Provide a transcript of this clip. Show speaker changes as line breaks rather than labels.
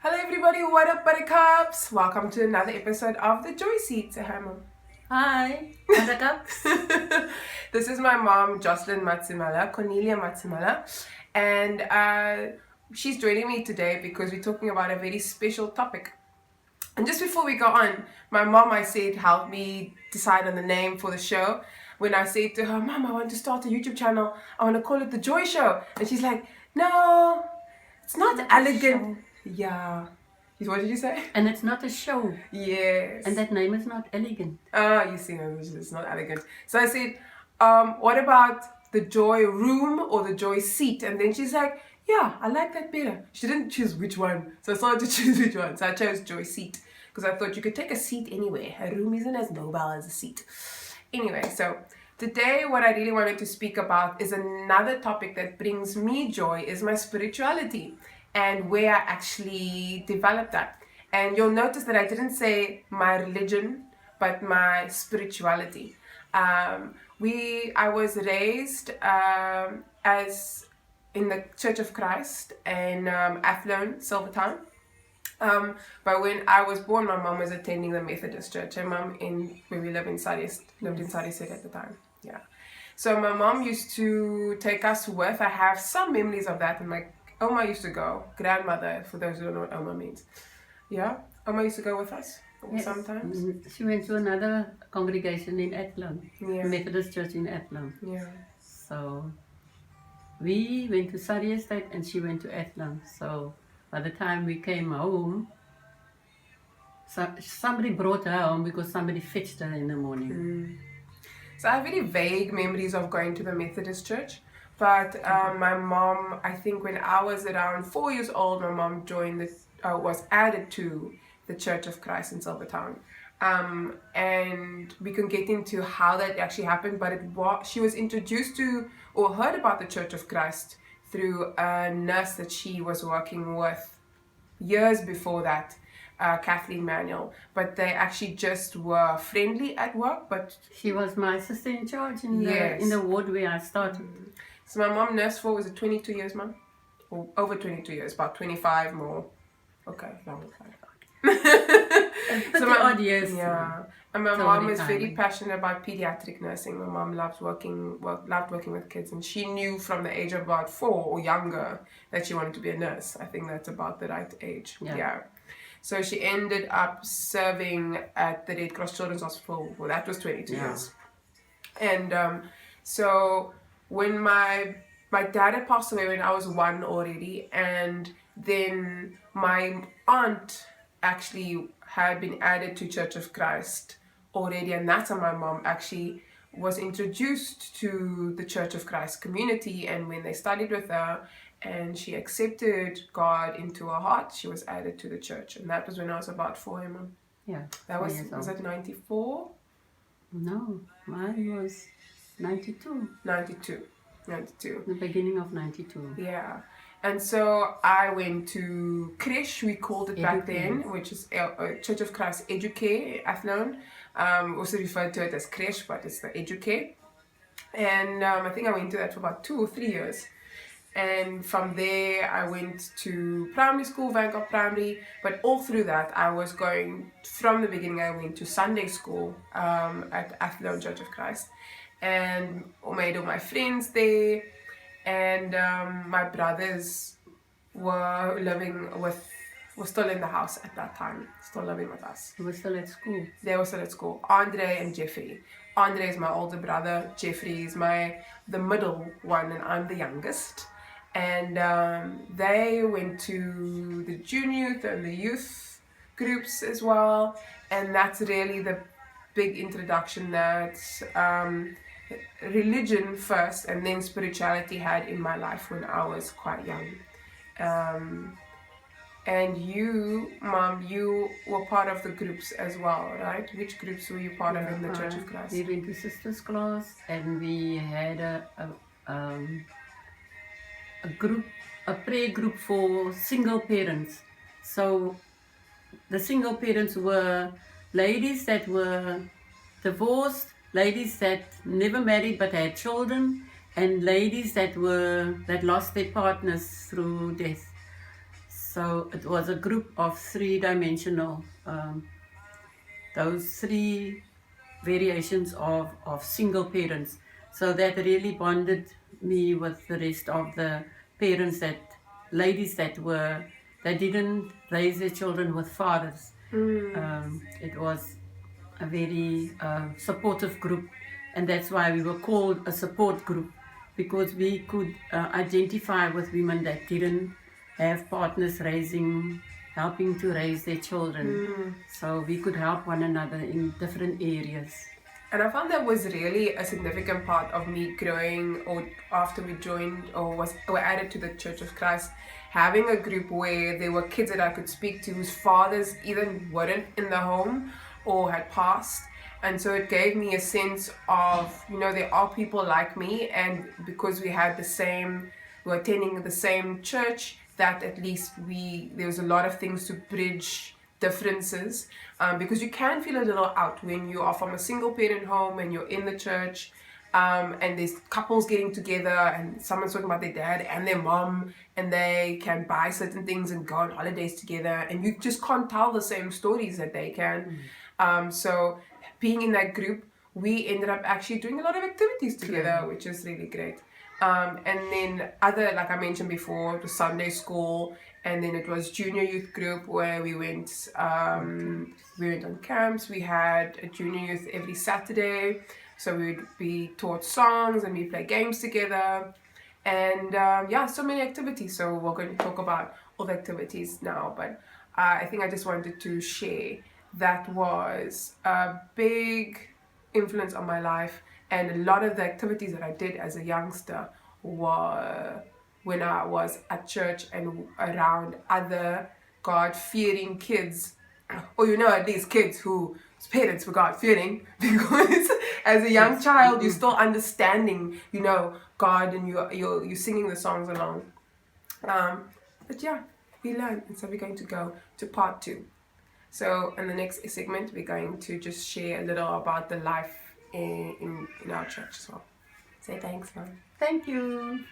Hello everybody, what up Buttercups? Welcome to another episode of the Joy Seat. Say hi mom.
Hi, Buttercups.
This is my mom, Joycelyn Matsimella, Matsimella, and she's joining me today because we're talking about a very special topic. And just before we go on, my mom, I said, help me decide on the name for the show. When I said to her, Mom, I want to start a YouTube channel. I want to call it The Joy Show. And she's like, no, it's not elegant. Yeah. What did you say?
And it's not a show.
Yes.
And that name is not elegant.
You see, no, it's not elegant. So I said, what about the Joy Room or the Joy Seat? And then she's like, yeah, I like that better. She didn't choose which one. So I started to choose which one. So I chose Joy Seat because I thought you could take a seat anywhere. A room isn't as mobile as a seat. Anyway, so today what I really wanted to speak about is another topic that brings me joy, is my spirituality and where I actually developed that. And you'll notice that I didn't say my religion, but my spirituality. I was raised as in the Church of Christ in Athlone, Silvertown. But when I was born, my mom was attending the Methodist church. Her mom, where we lived in Sariset at the time. Yeah. So my mom used to take us with. I have some memories of that. And my Oma used to go. Grandmother, for those who don't know what Oma means. Yeah. Oma used to go with us sometimes.
She went to another congregation in Athlone.
Yeah.
Methodist church in Athlone.
Yeah.
So we went to Surrey Estate and she went to Athlone. So by the time we came home, somebody brought her home because somebody fetched her in the morning.
So I have very vague memories of going to the Methodist church. But my mom, I think when I was around 4 years old, my mom was added to the Church of Christ in Silvertown. And we can get into how that actually happened, but she was introduced to or heard about the Church of Christ through a nurse that she was working with years before that, Kathleen Manuel. But they actually just were friendly at work. But
she was my sister in charge in the ward where I started.
So my mom nursed for, was it 22 years, mom? Or over 22 years, about 25 more. Okay, long time.
30 odd years.
Yeah. And my mom is very passionate about pediatric nursing. My mom loved working with kids, and she knew from the age of about 4 or younger that she wanted to be a nurse. I think that's about the right age. Yeah. So she ended up serving at the Red Cross Children's Hospital. Well, that was 22 years. And so when my dad had passed away when I was 1 already, and then my aunt actually had been added to Church of Christ already, and that's how my mom actually was introduced to the Church of Christ community. And when they studied with her and she accepted God into her heart, she was added to the church. And that was when I was about 4, Mom.
Yeah.
That was it 94?
No, mine was 92.
92.
The beginning of 92.
Yeah. And so I went to Creche, we called it back then, which is Church of Christ Educare, Athlone. Also referred to it as Creche, but it's the Educare. And I think I went to that for about 2 or 3 years. And from there, I went to primary school, Vanguard Primary. But all through that, I was going, from the beginning, I went to Sunday school at Athlone Church of Christ. And I made all my friends there. And my brothers were still in the house at that time, still living with us.
They were still at school.
They were still at school. Andre and Jeffrey. Andre is my older brother. Jeffrey is the middle one, and I'm the youngest. And they went to the junior youth and the youth groups as well. And that's really the big introduction that religion first and then spirituality had in my life when I was quite young. And you, Mom, you were part of the groups as well, right? Which groups were you part of in the Church of Christ?
We went to sisters' class, and we had a prayer group for single parents. So the single parents were ladies that were divorced, ladies that never married but had children, and ladies that lost their partners through death. So it was a group of three-dimensional, those three variations of single parents. So that really bonded me with the rest of the parents, ladies that didn't raise their children with fathers. It was a very supportive group, and that's why we were called a support group, because we could identify with women that didn't have partners helping to raise their children. So we could help one another in different areas.
And I found that was really a significant part of me growing, or after we joined or were added to the Church of Christ, having a group where there were kids that I could speak to whose fathers either weren't in the home or had passed. And so it gave me a sense of, there are people like me, and because we were attending the same church, that at least there was a lot of things to bridge differences, because you can feel a little out when you are from a single parent home and you're in the church, and there's couples getting together and someone's talking about their dad and their mom, and they can buy certain things and go on holidays together, and you just can't tell the same stories that they can. So being in that group, we ended up actually doing a lot of activities together, which is really great. And then like I mentioned before, it was Sunday school, and then it was junior youth group where we went on camps. We had a junior youth every Saturday, so we'd be taught songs and we play games together, and so many activities. So we're going to talk about all the activities now, but I think I just wanted to share that was a big influence on my life, and a lot of the activities that I did as a youngster were when I was at church and around other God-fearing kids, or at least kids whose parents were God-fearing, because as a young child you're still understanding God, and you're singing the songs along, but yeah, we learned, and so we're going to go to part 2. So in the next segment we're going to just share a little about the life in our church as well. Say thanks, Mom.
Thank you.